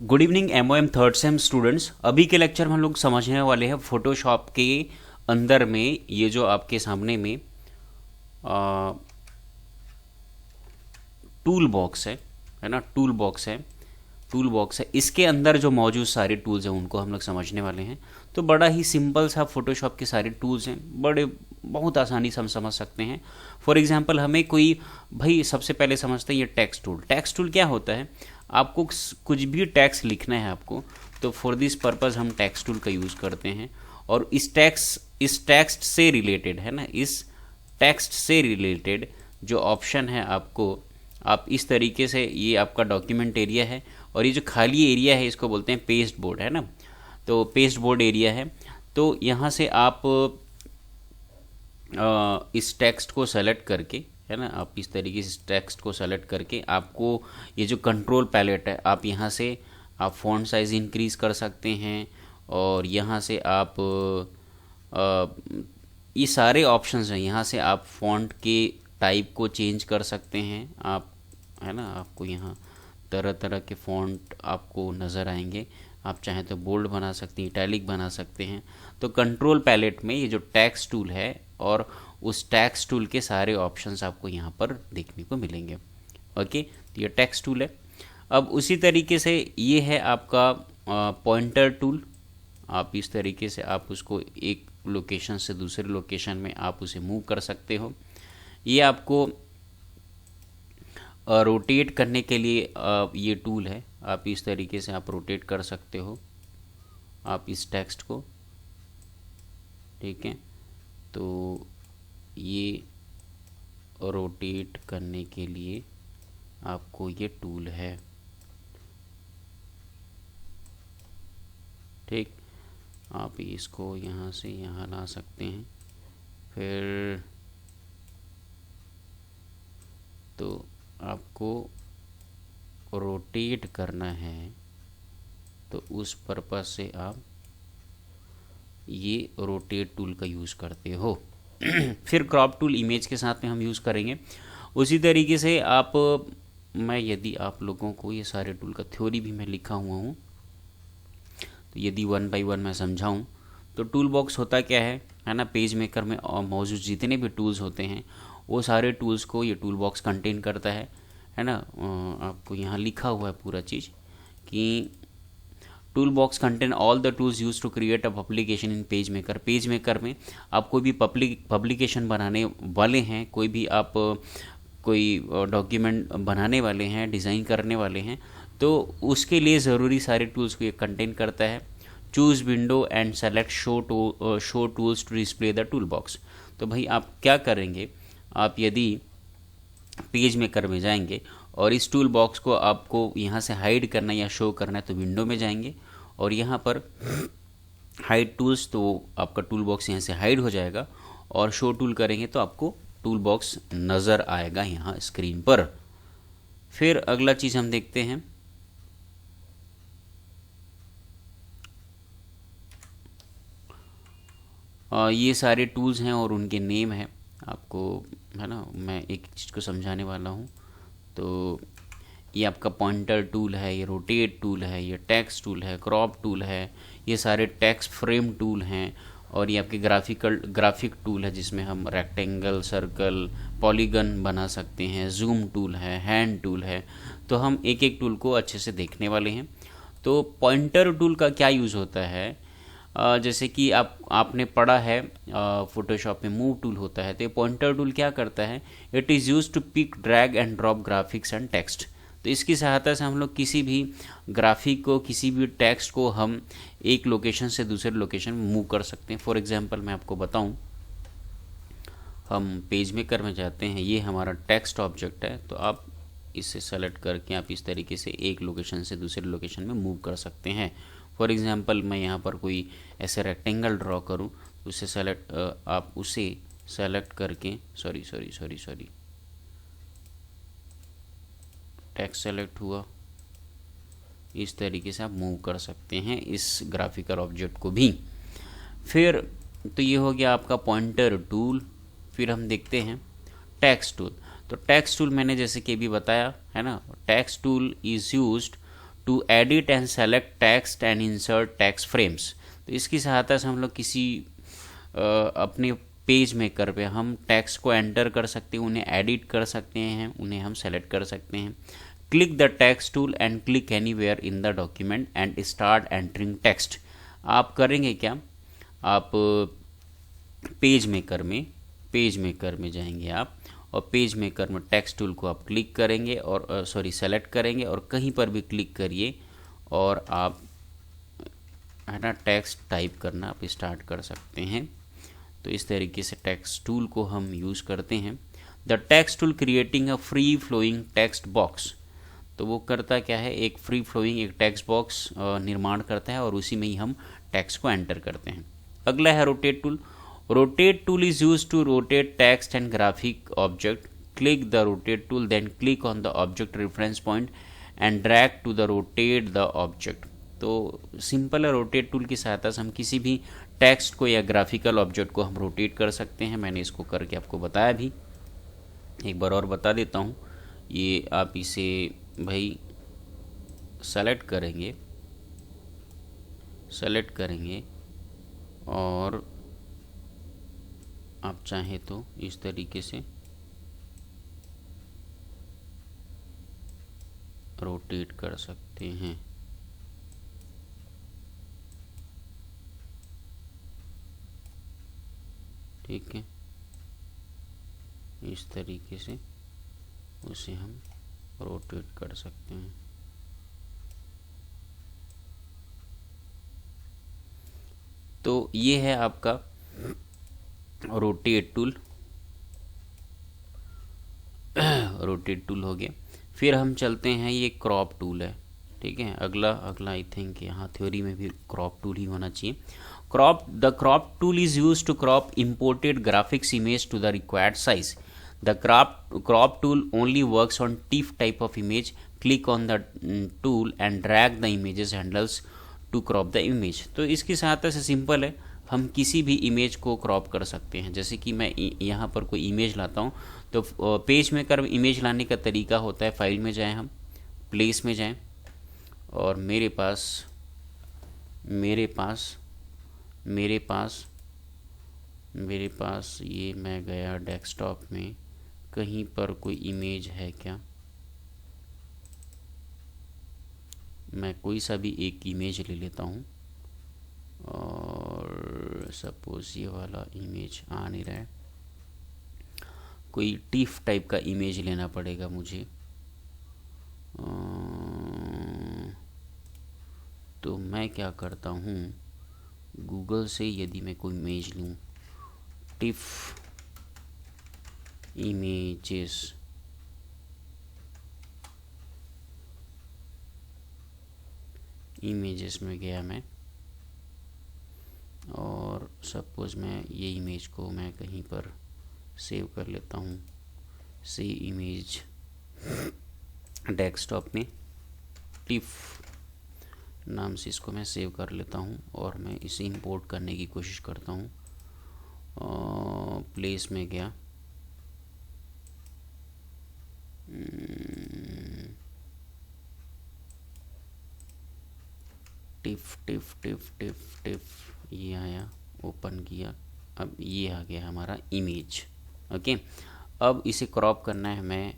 Good evening MOM third same students. अभी के lecture में हम लोग समझने वाले हैं फोटोशॉप के अंदर में ये जो आपके सामने में टूल बॉक्स है ना, टूल बॉक्स है। इसके अंदर जो मौजूद सारे टूल्स हैं उनको हम लोग समझने वाले हैं। तो बड़ा ही सिंपल सा फोटोशॉप के सारे टूल्स हैं, बड़े बहुत आसानी से हम समझ सकते हैं। फॉर एग्जांपल हमें कोई, भाई सबसे पहले समझते हैं ये टेक्स्ट टूल। टेक्स्ट टूल क्या होता है? आपको कुछ भी टेक्स्ट लिखना है आपको, तो फॉर दिस पर्पज़ हम टेक्स्ट टूल का यूज़ करते हैं। और इस टेक्स्ट से रिलेटेड है ना, इस टेक्स्ट से रिलेटेड जो ऑप्शन है आपको, आप इस तरीके से, ये आपका डॉक्यूमेंट एरिया है और ये जो खाली एरिया है इसको बोलते हैं पेस्ट बोर्ड, है ना। तो पेस्ट बोर्ड एरिया है। तो यहाँ से आप इस टेक्स्ट को सेलेक्ट करके, है ना, आप इस तरीके से इस टेक्स्ट को सेलेक्ट करके आपको ये जो कंट्रोल पैलेट है, आप यहाँ से आप फ़ॉन्ट साइज़ इंक्रीज़ कर सकते हैं। और यहाँ से आप ये सारे ऑप्शंस हैं, यहाँ से आप फ़ॉन्ट के टाइप को चेंज कर सकते हैं आप, है ना। आपको यहाँ तरह तरह के फ़ॉन्ट आपको नज़र आएंगे। आप चाहें तो बोल्ड बना सकते हैं, इटैलिक बना सकते हैं। तो कंट्रोल पैलेट में ये जो टेक्स्ट टूल है और उस टेक्स्ट टूल के सारे ऑप्शंस आपको यहाँ पर देखने को मिलेंगे। ओके, तो ये टेक्स्ट टूल है। अब उसी तरीके से ये है आपका पॉइंटर टूल। आप इस तरीके से आप उसको एक लोकेशन से दूसरे लोकेशन में आप उसे मूव कर सकते हो। ये आपको रोटेट करने के लिए ये टूल है। आप इस तरीके से आप रोटेट कर सकते हो आप इस टेक्स्ट को, ठीक है। तो ये रोटेट करने के लिए आपको ये टूल है, ठीक। आप इसको यहाँ से यहाँ ला सकते हैं। फिर तो आपको रोटेट करना है, तो उस पर्पस से आप ये रोटेट टूल का यूज़ करते हो। फिर क्रॉप टूल इमेज के साथ में हम यूज़ करेंगे। उसी तरीके से आप, मैं यदि आप लोगों को ये सारे टूल का थ्योरी भी मैं लिखा हुआ हूँ, तो यदि वन बाय वन मैं समझाऊँ तो टूल बॉक्स होता क्या है ना। पेज मेकर में मौजूद जितने भी टूल्स होते हैं वो सारे टूल्स को ये टूल बॉक्स कंटेन करता है ना। आपको यहाँ लिखा हुआ है पूरा चीज़ कि tool box contain all the tools use to create a publication in page maker. Page maker में आप कोई भी पब्लिकेशन बनाने वाले हैं, कोई भी आप कोई डॉक्यूमेंट बनाने वाले हैं, डिज़ाइन करने वाले हैं, तो उसके लिए ज़रूरी सारे टूल्स को ये कंटेन करता है। Choose window and select show tools to display the tool box. तो भाई आप क्या करेंगे, आप यदि पेज मेकर में जाएंगे और इस टूल बॉक्स को आपको यहाँ से हाइड करना या शो करना है, तो विंडो में जाएंगे और यहाँ पर हाइड टूल्स, तो आपका टूल बॉक्स यहाँ से हाइड हो जाएगा। और शो टूल करेंगे तो आपको टूल बॉक्स नज़र आएगा यहाँ स्क्रीन पर। फिर अगला चीज़ हम देखते हैं, ये सारे टूल्स हैं और उनके नेम है आपको, है ना। मैं एक चीज़ को समझाने वाला हूँ। तो ये आपका पॉइंटर टूल है, ये रोटेट टूल है, ये टेक्स्ट टूल है, क्रॉप टूल है, ये सारे टेक्स्ट फ्रेम टूल हैं। और ये आपके ग्राफिक टूल है जिसमें हम रेक्टेंगल, सर्कल, पॉलीगन बना सकते हैं। जूम टूल है, हैंड टूल है। तो हम एक एक टूल को अच्छे से देखने वाले हैं। तो पॉइंटर टूल का क्या यूज़ होता है, जैसे कि आपने पढ़ा है फोटोशॉप में मूव टूल होता है। तो ये पॉइंटर टूल क्या करता है, it is use to pick, drag and drop graphics and text. तो इसकी सहायता से हम लोग किसी भी ग्राफिक को, किसी भी टेक्स्ट को हम एक लोकेशन से दूसरे लोकेशन में मूव कर सकते हैं। फॉर एग्जांपल मैं आपको बताऊं, हम पेज मेकर में जाते हैं, ये हमारा टेक्स्ट ऑब्जेक्ट है। तो आप इसे सेलेक्ट करके आप इस तरीके से एक लोकेशन से दूसरे लोकेशन में मूव कर सकते हैं। फॉर एग्जांपल मैं यहाँ पर कोई ऐसे रेक्टेंगल ड्रॉ करूँ, उसे आप उसे सेलेक्ट करके, सॉरी टेक्स्ट सेलेक्ट हुआ, इस तरीके से आप मूव कर सकते हैं इस ग्राफिकल ऑब्जेक्ट को भी। फिर तो ये हो गया आपका पॉइंटर टूल। फिर हम देखते हैं टेक्स्ट टूल। तो टेक्स्ट टूल मैंने जैसे कि अभी बताया है ना, text tool is used to edit and select text and insert text frames. तो इसकी सहायता से हम लोग किसी अपने पेज मेकर पे हम टेक्स्ट को एंटर कर सकते हैं, उन्हें एडिट कर सकते हैं, उन्हें हम सेलेक्ट कर सकते हैं। Click the text tool and click anywhere in the document and start entering text. आप करेंगे क्या, आप पेज मेकर में जाएंगे आप, और पेज मेकर में टेक्स्ट टूल को आप क्लिक करेंगे और सेलेक्ट करेंगे और कहीं पर भी क्लिक करिए और आप है ना टेक्स्ट टाइप करना आप स्टार्ट कर सकते हैं। तो इस तरीके से टेक्स्ट टूल को हम यूज़ करते हैं। The text tool creating a free flowing text box. तो वो करता क्या है, एक फ्री फ्लोइंग एक टेक्स्ट बॉक्स निर्माण करता है और उसी में ही हम टेक्स्ट को एंटर करते हैं। अगला है rotate tool. Rotate tool is use to rotate text and graphic object. Click the rotate tool, then click on the object reference point and drag to the rotate the object. तो simple है, rotate tool की सहायता से हम किसी भी text को या ग्राफिकल ऑब्जेक्ट को हम रोटेट कर सकते हैं। मैंने इसको करके आपको बताया भी, एक बार और बता देता हूँ। ये आप इसे भाई सेलेक्ट करेंगे और आप चाहें तो इस तरीके से रोटेट कर सकते हैं। ठीक है, इस तरीके से उसे हम रोटेट कर सकते हैं। तो ये है आपका रोटेट टूल। रोटेट टूल हो गया। फिर हम चलते हैं, ये क्रॉप टूल है। ठीक है, अगला आई थिंक यहाँ थ्योरी में भी क्रॉप टूल ही होना चाहिए। The crop tool is use to crop imported graphics image to the required size. The crop tool only works on TIFF type of image. Click on the tool and drag the images handles to crop the image. तो इसकी सहायता से simple है, हम किसी भी image को crop कर सकते हैं। जैसे कि मैं यहाँ पर कोई इमेज लाता हूँ, तो पेज मेकर इमेज लाने का तरीका होता है, फाइल में जाएं, हम प्लेस में जाएं और मेरे पास ये मैं गया डेस्कटॉप में, कहीं पर कोई इमेज है क्या, मैं कोई सा भी एक इमेज ले लेता हूँ और सपोज ये वाला इमेज आ नहीं रहा है, कोई टिफ टाइप का इमेज लेना पड़ेगा मुझे। तो मैं क्या करता हूँ, गूगल से यदि मैं कोई इमेज लूँ, टिफ इमेजेस में गया मैं और सपोज मैं ये इमेज को मैं कहीं पर सेव कर लेता हूँ, से इमेज डेस्कटॉप में टिफ नाम से इसको मैं सेव कर लेता हूँ और मैं इसे इंपोर्ट करने की कोशिश करता हूँ। प्लेस में गया, टिफ ये आया, ओपन किया, अब ये आ गया हमारा इमेज। ओके, अब इसे क्रॉप करना है, मैं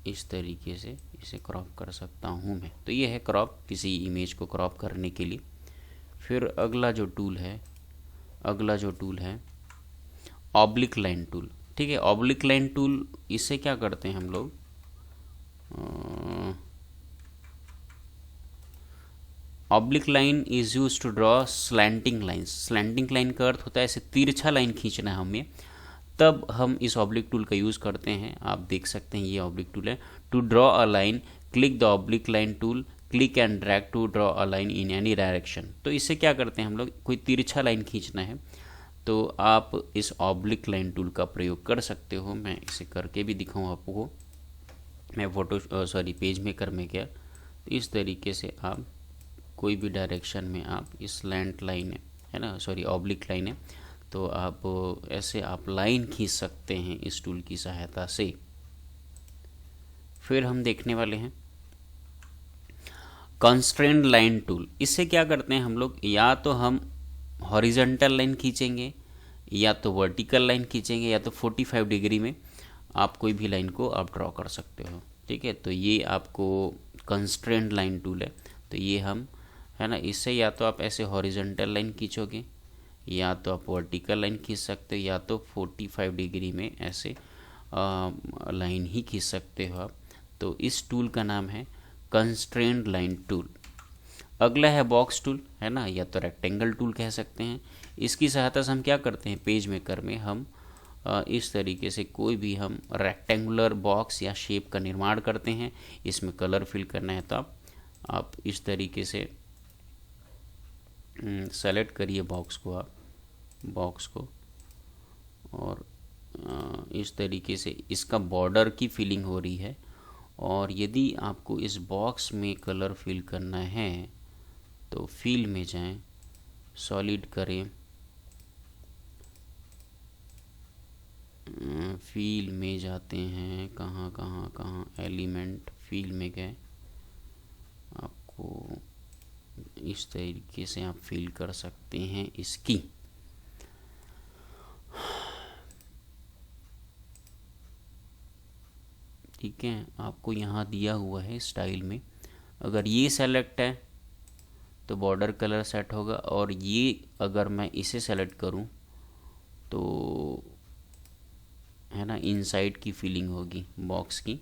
इस तरीके से इसे क्रॉप कर सकता हूँ मैं। तो ये है क्रॉप, किसी इमेज को क्रॉप करने के लिए। फिर अगला जो टूल है ऑब्लिक लाइन टूल। ठीक है, ऑब्लिक लाइन टूल, इससे क्या करते हैं हम लोग, oblique line is use to draw slanting lines. Slanting line का अर्थ होता है ऐसे तिरछा लाइन खींचना है हमें, तब हम इस ऑब्लिक टूल का यूज़ करते हैं। आप देख सकते हैं ये ऑब्लिक टूल है। To draw a line, click the oblique line tool, click and drag to draw a line in any direction. तो इससे क्या करते हैं हम लोग, कोई तिरछा लाइन खींचना है तो आप इस ऑब्लिक लाइन टूल का प्रयोग कर सकते हो। मैं इसे करके भी दिखाऊँ आपको। मैं पेज मेकर में गया, तो इस तरीके से आप कोई भी डायरेक्शन में आप इस स्लैंट लाइन है ना, ऑब्लिक लाइन है, तो आप ऐसे आप लाइन खींच सकते हैं इस टूल की सहायता से। फिर हम देखने वाले हैं कंस्ट्रेंट लाइन टूल। इससे क्या करते हैं हम लोग, या तो हम हॉरिजॉन्टल लाइन खींचेंगे या तो वर्टिकल लाइन खींचेंगे या तो 45 डिग्री में आप कोई भी लाइन को आप ड्रॉ कर सकते हो। ठीक है, तो ये आपको कंस्ट्रेंट लाइन टूल है। तो ये हम है ना, इससे या तो आप ऐसे हॉरिजॉन्टल लाइन खींचोगे या तो आप वर्टिकल लाइन खींच सकते हो या तो 45 डिग्री में ऐसे लाइन ही खींच सकते हो आप। तो इस टूल का नाम है कंस्ट्रेंट लाइन टूल। अगला है बॉक्स टूल, है ना, या तो रेक्टेंगल टूल कह सकते हैं। इसकी सहायता से हम क्या करते हैं, पेज मेकर में हम इस तरीके से कोई भी हम रेक्टेंगुलर बॉक्स या शेप का निर्माण करते हैं। इसमें कलर फिल करना है तो आप इस तरीके से सेलेक्ट करिए बॉक्स को और इस तरीके से इसका बॉर्डर की फिलिंग हो रही है। और यदि आपको इस बॉक्स में कलर फिल करना है तो फिल में जाएं, सॉलिड करें, फिल में जाते हैं, कहाँ एलिमेंट, फिल में गए, आपको इस तरीके से आप फिल कर सकते हैं इसकी। ठीक है, आपको यहाँ दिया हुआ है स्टाइल में, अगर ये सेलेक्ट है तो बॉर्डर कलर सेट होगा, और ये अगर मैं इसे सेलेक्ट करूँ तो है ना इनसाइड की फीलिंग होगी बॉक्स की।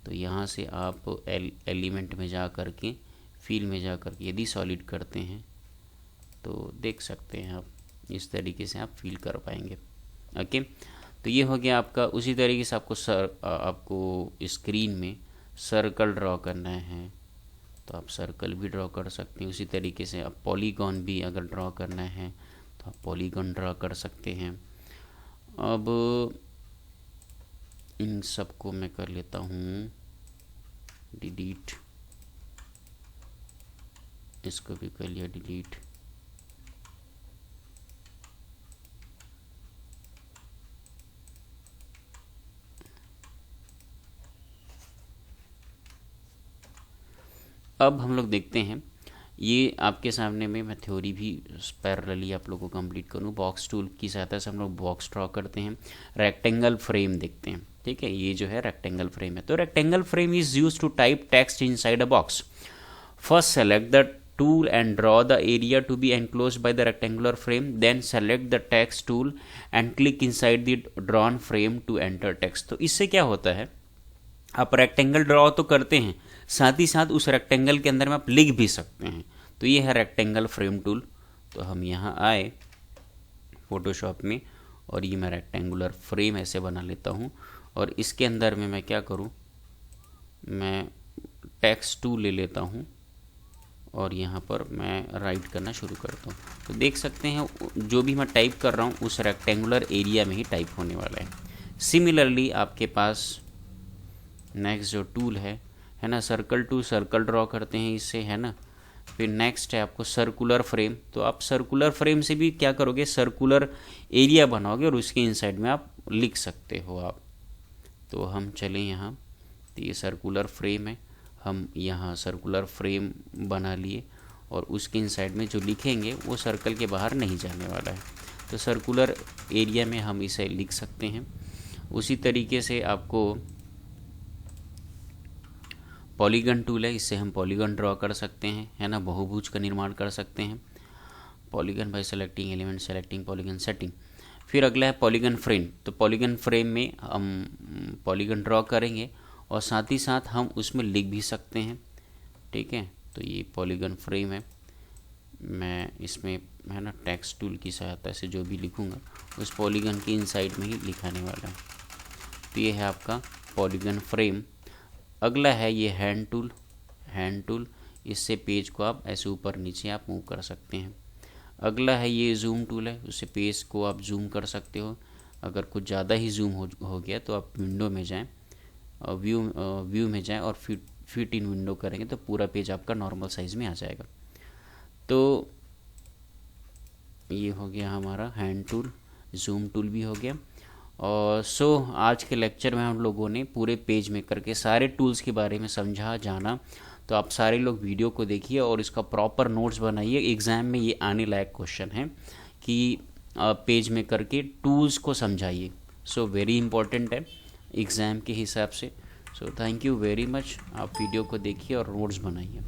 तो यहाँ से आप एलिमेंट में जा कर के, फील में जा कर के यदि सॉलिड करते हैं तो देख सकते हैं आप इस तरीके से आप फील कर पाएंगे। ओके, तो ये हो गया आपका। उसी तरीके से आपको स्क्रीन में सर्कल ड्रॉ करना है तो आप सर्कल भी ड्रॉ कर सकते हैं। उसी तरीके से आप पॉलीगॉन भी अगर ड्रॉ करना है तो आप पॉलीगॉन ड्रॉ कर सकते हैं। अब इन सब को मैं कर लेता हूँ डिलीट, इसको भी कर लिया डिलीट। अब हम लोग देखते हैं, ये आपके सामने में मैं थ्योरी भी पैरेलली आप लोगों को कंप्लीट करूँ। बॉक्स टूल की सहायता से हम लोग बॉक्स ड्रॉ करते हैं। रेक्टेंगल फ्रेम देखते हैं। ठीक है, ये जो है रेक्टेंगल फ्रेम है। तो rectangle frame is use to type text inside a box. First select the tool and draw the area to be enclosed by the rectangular frame, then select the text tool and click inside the drawn frame to enter text। तो इससे क्या होता है, आप rectangle draw तो करते हैं, साथ ही साथ उस रेक्टेंगल के अंदर में आप लिख भी सकते हैं। तो ये है रेक्टेंगल फ्रेम टूल। तो हम यहाँ आए फोटोशॉप में और ये मैं रेक्टेंगुलर फ्रेम ऐसे बना लेता हूँ, और इसके अंदर में मैं क्या करूँ, मैं टेक्स्ट टूल ले लेता हूँ और यहाँ पर मैं राइट करना शुरू करता हूँ। तो देख सकते हैं जो भी मैं टाइप कर रहा हूँ उस रेक्टेंगुलर एरिया में ही टाइप होने वाला है। सिमिलरली आपके पास नेक्स्ट जो टूल है ना, सर्कल टूल, सर्कल ड्रॉ करते हैं इससे, है ना। फिर नेक्स्ट है आपको सर्कुलर फ्रेम। तो आप सर्कुलर फ्रेम से भी क्या करोगे, सर्कुलर एरिया बनाओगे और उसके इनसाइड में आप लिख सकते हो आप। तो हम चलें यहाँ, तो ये सर्कुलर फ्रेम है, हम यहाँ सर्कुलर फ्रेम बना लिए और उसके इनसाइड में जो लिखेंगे वो सर्कल के बाहर नहीं जाने वाला है। तो सर्कुलर एरिया में हम इसे लिख सकते हैं। उसी तरीके से आपको पॉलीगन टूल है, इससे हम पॉलीगन ड्रॉ कर सकते हैं, है ना, बहुभुज का निर्माण कर सकते हैं। Polygon bye selecting element, selecting polygon, setting. फिर अगला है पॉलीगन फ्रेम। तो पॉलीगन फ्रेम में हम पॉलीगन ड्रॉ करेंगे और साथ ही साथ हम उसमें लिख भी सकते हैं। ठीक है, तो ये पॉलीगन फ्रेम है। मैं इसमें है ना टेक्स्ट टूल की सहायता से जो भी लिखूंगा उस पॉलीगन के इनसाइड में ही लिखाने वाला है। तो ये है आपका पॉलीगन फ्रेम। अगला है ये हैंड टूल। हैंड टूल, इससे पेज को आप ऐसे ऊपर नीचे आप मूव कर सकते हैं। अगला है ये जूम टूल है, उससे पेज को आप जूम कर सकते हो। अगर कुछ ज़्यादा ही जूम हो गया तो आप विंडो में जाएं, व्यू में जाएं और फिट इन विंडो करेंगे तो पूरा पेज आपका नॉर्मल साइज़ में आ जाएगा। तो ये हो गया हमारा हैंड टूल। जूम टूल भी हो गया। और आज के लेक्चर में हम लोगों ने पूरे पेज मेकर के सारे टूल्स के बारे में समझा जाना। तो आप सारे लोग वीडियो को देखिए और इसका प्रॉपर नोट्स बनाइए। एग्ज़ाम में ये आने लायक क्वेश्चन है कि पेज मेकर के टूल्स को समझाइए। वेरी इंपॉर्टेंट है एग्ज़ाम के हिसाब से। Thank you very much. आप वीडियो को देखिए और नोट्स बनाइए।